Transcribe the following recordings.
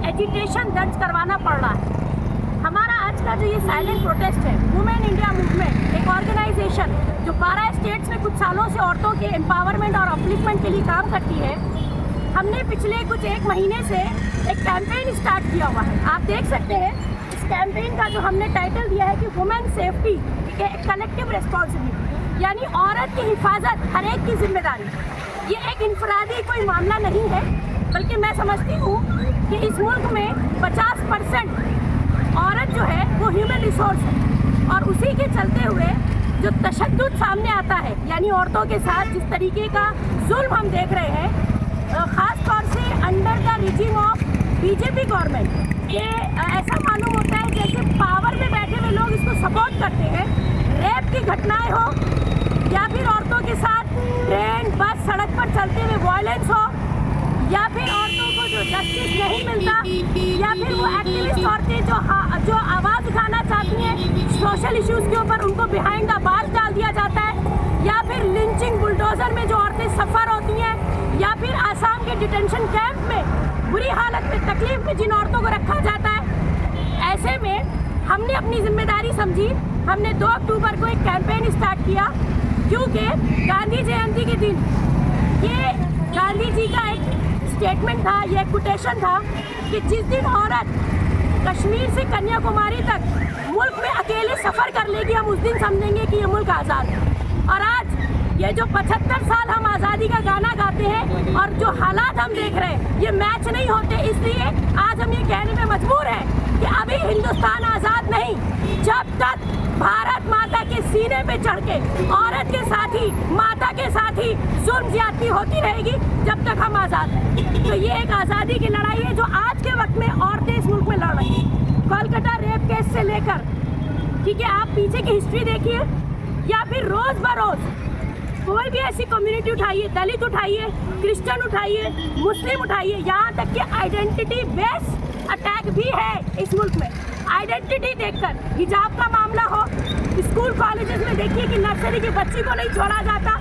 Agitation दर्ज करवाना पड़ रहा है। हमारा आज का जो ये साइलेंट प्रोटेस्ट है, वुमेन इंडिया मूवमेंट एक ऑर्गेनाइजेशन जो 12 स्टेट्स में कुछ सालों से औरतों के एम्पावरमेंट और अपलिफ्टमेंट के लिए काम करती है, हमने पिछले कुछ एक महीने से एक कैंपेन स्टार्ट किया हुआ है। आप देख सकते हैं इस कैंपेन का जो हमने टाइटल दिया है कि वुमेन सेफ्टी कलेक्टिव रिस्पॉन्सिबिलिटी, यानी औरत की हिफाजत हर एक की जिम्मेदारी। ये एक इंफरादी कोई मामला नहीं है, बल्कि मैं समझती हूँ कि इस मुल्क में 50% औरत जो है वो ह्यूमन रिसोर्स है, और उसी के चलते हुए जो तशद्दुद सामने आता है, यानी औरतों के साथ जिस तरीके का जुल्म हम देख रहे हैं, ख़ास तौर से under the regime of BJP government, ये ऐसा मालूम होता है जैसे पावर में बैठे हुए लोग इसको सपोर्ट करते हैं। रेप की घटनाएं हो, या फिर औरतों के साथ ट्रेन बस सड़क पर चलते हुए वायलेंस हो, या फिर औरतों को जो जस्टिस नहीं मिलता, या फिर वो एक्टिविस्ट औरतें जो आवाज़ उठाना चाहती हैं सोशल इश्यूज़ के ऊपर, उनको बिहाइंड द बार्स डाल दिया जाता है, या फिर लिंचिंग बुलडोज़र में जो औरतें सफ़र होती हैं, या फिर आसाम के डिटेंशन कैंप में बुरी हालत में तकलीफ में जिन औरतों को रखा जाता है। ऐसे में हमने अपनी जिम्मेदारी समझी, हमने 2 अक्टूबर को एक कैंपेन स्टार्ट किया, क्योंकि गांधी जयंती के दिन ये गांधी जी का एक स्टेटमेंट था, ये कोटेशन था कि जिस दिन औरत कश्मीर से कन्याकुमारी तक मुल्क में अकेले सफ़र कर लेगी, हम उस दिन समझेंगे कि ये मुल्क आज़ाद है। और आज ये जो 75 साल हम आज़ादी का गाना गाते हैं और जो हालात हम देख रहे हैं, ये मैच नहीं होते। इसलिए आज हम ये कहने में मजबूर हैं कि अभी हिंदुस्तान आज़ाद नहीं, जब तक भारत माता के सीने पे चढ़ के औरत के साथ ही, माता के साथ ही जुल्म ज्यादती होती रहेगी, जब तक हम आज़ाद हैं। तो ये एक आज़ादी की लड़ाई है जो आज के वक्त में औरतें इस मुल्क में लड़ रही हैं। कोलकाता रेप केस से लेकर, ठीक है, आप पीछे की हिस्ट्री देखिए, या फिर रोज़ बरोज़ कोई भी ऐसी कम्युनिटी उठाइए, दलित उठाइए, क्रिश्चियन उठाइए, मुस्लिम उठाइए, यहाँ तक कि आइडेंटिटी बेस्ड अटैक भी है इस मुल्क में। आइडेंटिटी देखकर हिजाब का मामला हो, स्कूल कॉलेजेस में देखिए कि नर्सरी की बच्ची को नहीं छोड़ा जाता,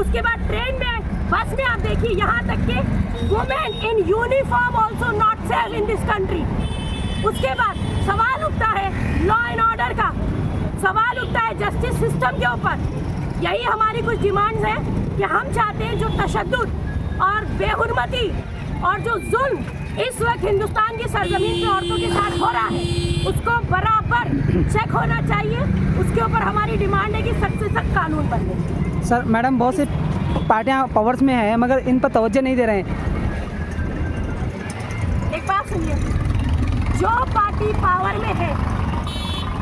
उसके बाद ट्रेन में, बस में आप देखिए यहाँ तक कि women in uniform also not safe in this country. उसके बाद सवाल उठता है लॉ एंड ऑर्डर का, सवाल उठता है जस्टिस सिस्टम के ऊपर। यही हमारी कुछ डिमांड्स हैं कि हम चाहते हैं जो तशद्दुद और बेहुरमती और जो जुल्म इस वक्त हिंदुस्तान की सरजमीन पे औरतों के साथ हो रहा है उसको बराबर चेक होना चाहिए। उसके ऊपर हमारी डिमांड है कि सख्त से सख्त कानून बने। सर मैडम बहुत सी पार्टियां पावर्स में हैं मगर इन पर तवज्जो नहीं दे रहे हैं। एक बात सुनिए, जो पार्टी पावर में है,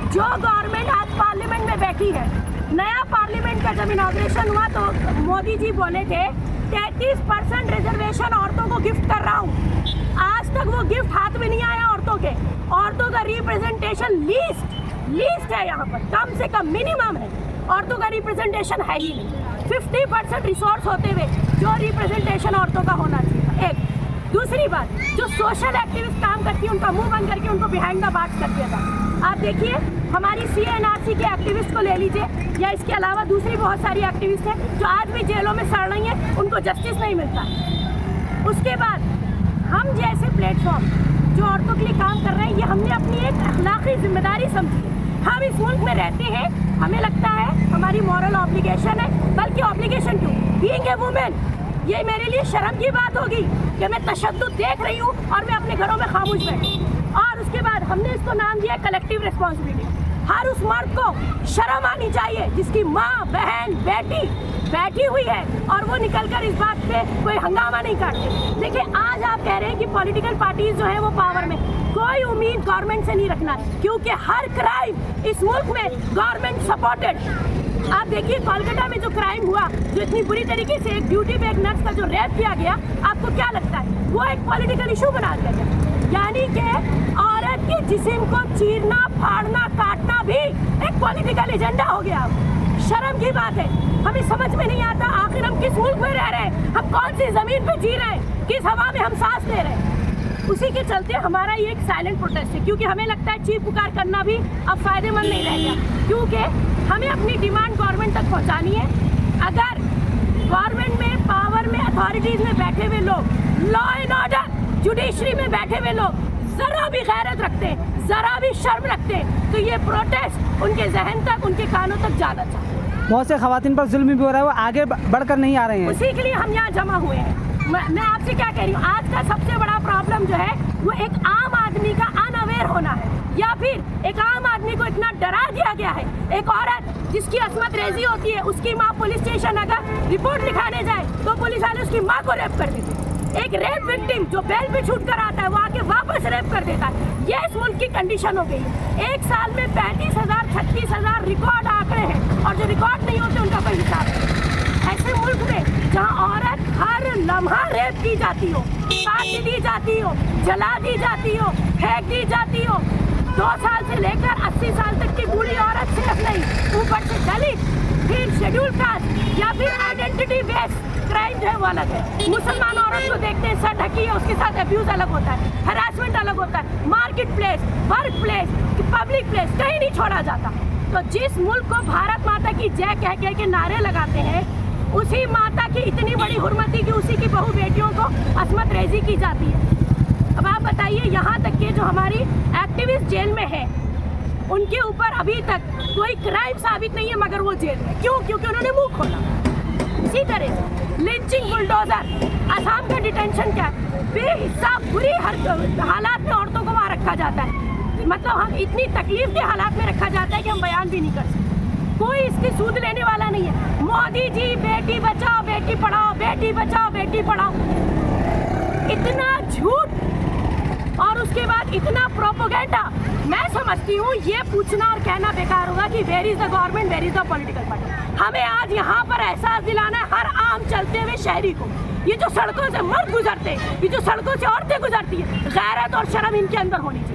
जो गवर्नमेंट आज पार्लियामेंट में बैठी है, नया पार्लियामेंट का जब इनॉग्रेशन हुआ तो मोदी जी बोले थे 33% रिजर्वेशन औरतों को गिफ्ट कर रहा हूँ। आज तक वो गिफ्ट हाथ में नहीं आया औरतों के। औरतों का रिप्रेजेंटेशन लीस्ट है, यहाँ पर कम से कम मिनिमम है, औरतों का रिप्रेजेंटेशन है ही नहीं। 50% रिसोर्स होते हुए जो रिप्रेजेंटेशन औरतों का होना चाहिए। एक दूसरी बात, जो सोशल एक्टिविस्ट काम करती है उनका मुंह बंद करके उनको बिहाइंड द बार्स कर दिया था। आप देखिए हमारी CNRC के एक्टिविस्ट को ले लीजिए या इसके अलावा दूसरी बहुत सारी एक्टिविस्ट हैं जो आज भी जेलों में सड़ रही हैं, उनको जस्टिस नहीं मिलता। उसके बाद हम जैसे प्लेटफॉर्म जो औरतों के लिए काम कर रहे हैं, ये हमने अपनी एक अखलाकी जिम्मेदारी समझी है। हम इस मुल्क में रहते हैं, हमें लगता है हमारी मॉरल ऑब्लिगेशन है, बल्कि ऑब्लिगेशन क्यों, बीइंग ए वुमेन, ये मेरे लिए शर्म की बात होगी कि मैं तशद्दुद देख रही हूँ और मैं अपने घरों में खामोश बैठी। और उसके बाद हमने इसको नाम दिया कलेक्टिव रिस्पॉन्सिबिलिटी। हर उस मर्द को शर्म आनी चाहिए जिसकी माँ, बहन, बेटी बैठी हुई है और वो निकलकर इस बात पे कोई हंगामा नहीं करते। देखिए आज आप कह रहे हैं कि पॉलिटिकल पार्टीज जो है वो पावर में, कोई उम्मीद गवर्नमेंट से नहीं रखना, क्योंकि हर क्राइम इस मुल्क में गवर्नमेंट सपोर्टेड। आप देखिए कोलकाता में जो क्राइम हुआ, जो इतनी बुरी तरीके से एक ड्यूटी पे एक नर्स का जो रेप किया गया, आपको क्या लगता है वो एक पॉलिटिकल इशू बना दिया गया? यानी कि औरत के जिस्म को चीरना, फाड़ना, काटना भी एक पॉलिटिकल एजेंडा हो गया। शर्म की बात है, हमें समझ में नहीं आता आखिर हम किस मुल्क में रह रहे हैं, हम कौन सी जमीन पे जी रहे हैं, किस हवा में हम सांस ले रहे हैं। उसी के चलते हमारा ये एक साइलेंट प्रोटेस्ट है, क्योंकि हमें लगता है चीख पुकार करना भी अब फायदेमंद नहीं रह गया, क्योंकि हमें अपनी डिमांड गवर्नमेंट तक पहुंचानी है। अगर गवर्नमेंट में, पावर में, अथॉरिटीज में बैठे हुए लोग, लॉ एंड ऑर्डर, जुडिशरी में बैठे हुए लोग जरा भी गैरत रखते हैं, जरा भी शर्म रखते हैं, तो ये प्रोटेस्ट उनके जहन तक, उनके कानों तक जाना चाहिए। बहुत से खवातीन पर जुल्म भी हो रहा है, वो आगे बढ़कर नहीं आ रहे हैं। उसी के लिए हम यहाँ जमा हुए हैं। मैं आपसे क्या कह रही हूँ, आज का सबसे बड़ा प्रॉब्लम जो है वो एक आम आदमी का अनअवेयर होना है, या फिर एक आम आदमी को इतना डरा दिया गया है। एक औरत जिसकी असमत रेजी होती है, उसकी माँ पुलिस स्टेशन अगर रिपोर्ट लिखाने जाए तो पुलिस वाले उसकी माँ को रेप कर देते हैं। एक रेप विक्टिम जो बेल पे छूट कर आता है वो आके वापस रेप कर देता है। ये इस मुल्क की कंडीशन हो गई है। एक साल में 35,000 36,000 रिकॉर्ड आंकड़े हैं और जो रिकॉर्ड नहीं होते उनका कोई हिसाब नहीं। ऐसे मुल्क में जहाँ औरत हर लम्हा रेप की जाती हो, काट दी जाती हो, जला दी जाती हो, फेंक दी जाती हो, 2 साल से लेकर 80 साल तक की बूढ़ी औरत सिर्फ नहीं, ऊपर से दलित, फिर शेड्यूल कास्ट या फिर आइडेंटिटी बेस्ड क्राइम जो है वो अलग है। मुसलमान औरत को देखते हैं सर ढकी है, उसके साथ अब्यूज अलग होता है, हरासमेंट अलग होता है, market place, work place, public place कहीं नहीं छोड़ा जाता। तो जिस मुल्क को भारत माता की जय कह कह के नारे लगाते हैं, उसी माता की इतनी बड़ी हुर्मती कि उसी की बहू बेटियों को असमत रेजी की जाती है। अब आप बताइए, यहाँ तक के जो हमारी एक्टिविस्ट जेल में है उनके ऊपर अभी तक कोई क्राइम साबित नहीं है, मगर वो जेल में क्यों? क्योंकि उन्होंने मुंह खोला। इसी तरह से लिंचिंग, बुलडोजर, असम का डिटेंशन क्या है, बेहिसाब बुरी हालात में औरतों को वहाँ रखा जाता है। मतलब हम इतनी तकलीफ के हालात में रखा जाता है कि हम बयान भी नहीं कर सकते। कोई इसकी सूद लेने वाला नहीं है। मोदी जी बेटी बचाओ बेटी पढ़ाओ, बेटी बचाओ बेटी पढ़ाओ, इतना झूठ और उसके बाद इतना प्रोपोगेंडा। मैं समझती हूँ ये पूछना और कहना बेकार होगा कि where is the government, where is the political party. हमें आज यहाँ पर एहसास दिलाना है हर आम चलते हुए शहरी को, ये जो सड़कों से मर्द गुजरते, ये जो सड़कों से औरतें गुजरती है, गैरत और शर्म इनके अंदर होनी चाहिए।